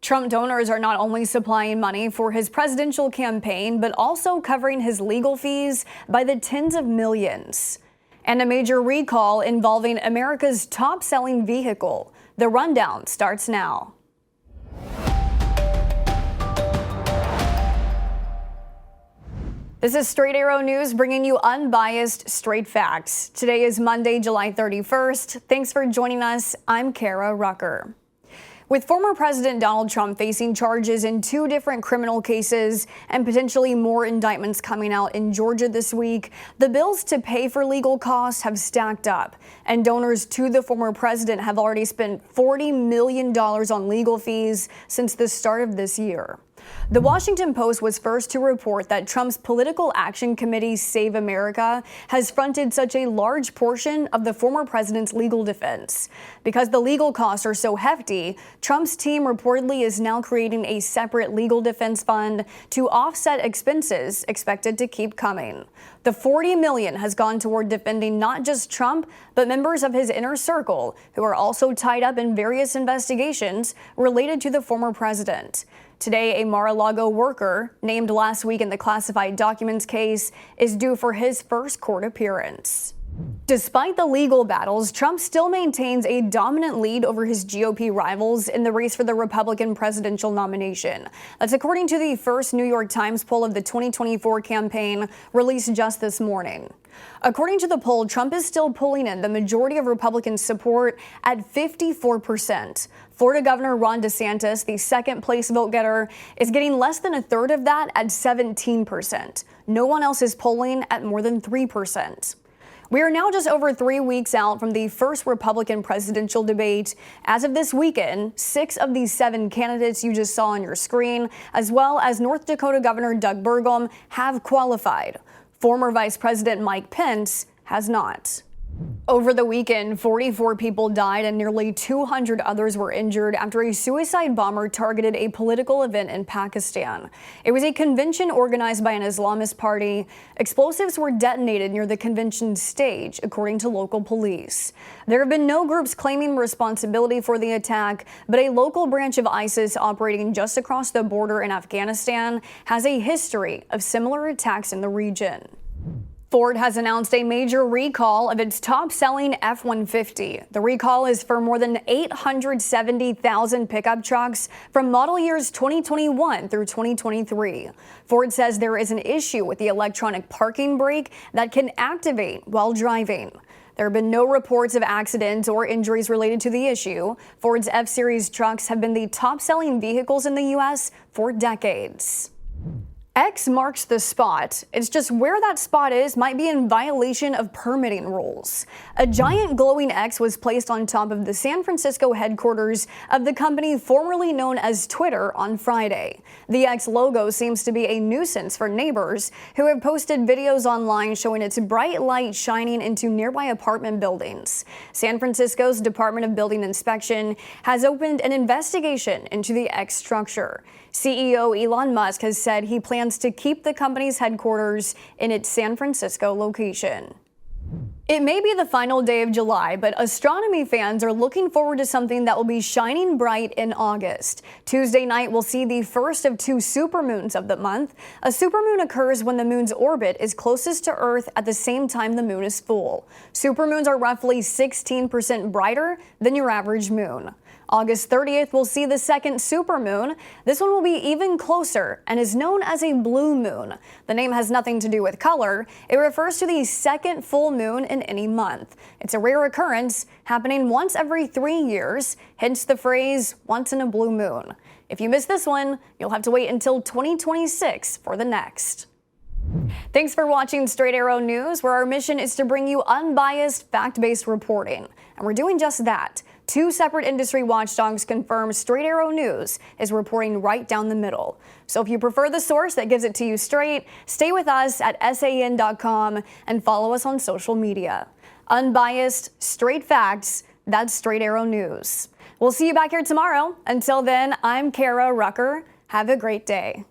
Trump donors are not only supplying money for his presidential campaign, but also covering his legal fees by the tens of millions. And a major recall involving America's top-selling vehicle. The rundown starts now. This is Straight Arrow News, bringing you unbiased, straight facts. Today is Monday, July 31st. Thanks for joining us. I'm Kara Rucker. With former President Donald Trump facing charges in 2 different criminal cases and potentially more indictments coming out in Georgia this week, the bills to pay for legal costs have stacked up, and donors to the former president have already spent $40 million on legal fees since the start of this year. The Washington Post was first to report that Trump's Political Action Committee, Save America, has fronted such a large portion of the former president's legal defense. Because the legal costs are so hefty, Trump's team reportedly is now creating a separate legal defense fund to offset expenses expected to keep coming. The $40 million has gone toward defending not just Trump, but members of his inner circle who are also tied up in various investigations related to the former president. Today, a Mar-a-Lago worker, named last week in the classified documents case, is due for his first court appearance. Despite the legal battles, Trump still maintains a dominant lead over his GOP rivals in the race for the Republican presidential nomination. That's according to the first New York Times poll of the 2024 campaign, released just this morning. According to the poll, Trump is still pulling in the majority of Republican support at 54%. Florida Governor Ron DeSantis, the second-place vote-getter, is getting less than a third of that at 17%. No one else is polling at more than 3%. We are now just over 3 weeks out from the first Republican presidential debate. As of this weekend, 6 of the 7 candidates you just saw on your screen, as well as North Dakota Governor Doug Burgum, have qualified. Former Vice President Mike Pence has not. Over the weekend, 44 people died and nearly 200 others were injured after a suicide bomber targeted a political event in Pakistan. It was a convention organized by an Islamist party. Explosives were detonated near the convention stage, according to local police. There have been no groups claiming responsibility for the attack, but a local branch of ISIS operating just across the border in Afghanistan has a history of similar attacks in the region. Ford has announced a major recall of its top-selling F-150. The recall is for more than 870,000 pickup trucks from model years 2021 through 2023. Ford says there is an issue with the electronic parking brake that can activate while driving. There have been no reports of accidents or injuries related to the issue. Ford's F-Series trucks have been the top-selling vehicles in the U.S. for decades. X marks the spot. It's just where that spot is might be in violation of permitting rules. A giant glowing X was placed on top of the San Francisco headquarters of the company formerly known as Twitter on Friday. The X logo seems to be a nuisance for neighbors who have posted videos online showing its bright light shining into nearby apartment buildings. San Francisco's Department of Building Inspection has opened an investigation into the X structure. CEO Elon Musk has said he plans to keep the company's headquarters in its San Francisco location. It may be the final day of July, but astronomy fans are looking forward to something that will be shining bright in August. Tuesday night will see the first of 2 supermoons of the month. A supermoon occurs when the moon's orbit is closest to Earth at the same time the moon is full. Supermoons are roughly 16% brighter than your average moon. August 30th will see the second supermoon. This one will be even closer and is known as a blue moon. The name has nothing to do with color. It refers to the second full moon in any month. It's a rare occurrence, happening once every 3 years, hence the phrase, once in a blue moon. If you miss this one, you'll have to wait until 2026 for the next. Thanks for watching Straight Arrow News, where our mission is to bring you unbiased, fact-based reporting. And we're doing just that. 2 separate industry watchdogs confirm Straight Arrow News is reporting right down the middle. So if you prefer the source that gives it to you straight, stay with us at san.com and follow us on social media. Unbiased, straight facts, that's Straight Arrow News. We'll see you back here tomorrow. Until then, I'm Kara Rucker. Have a great day.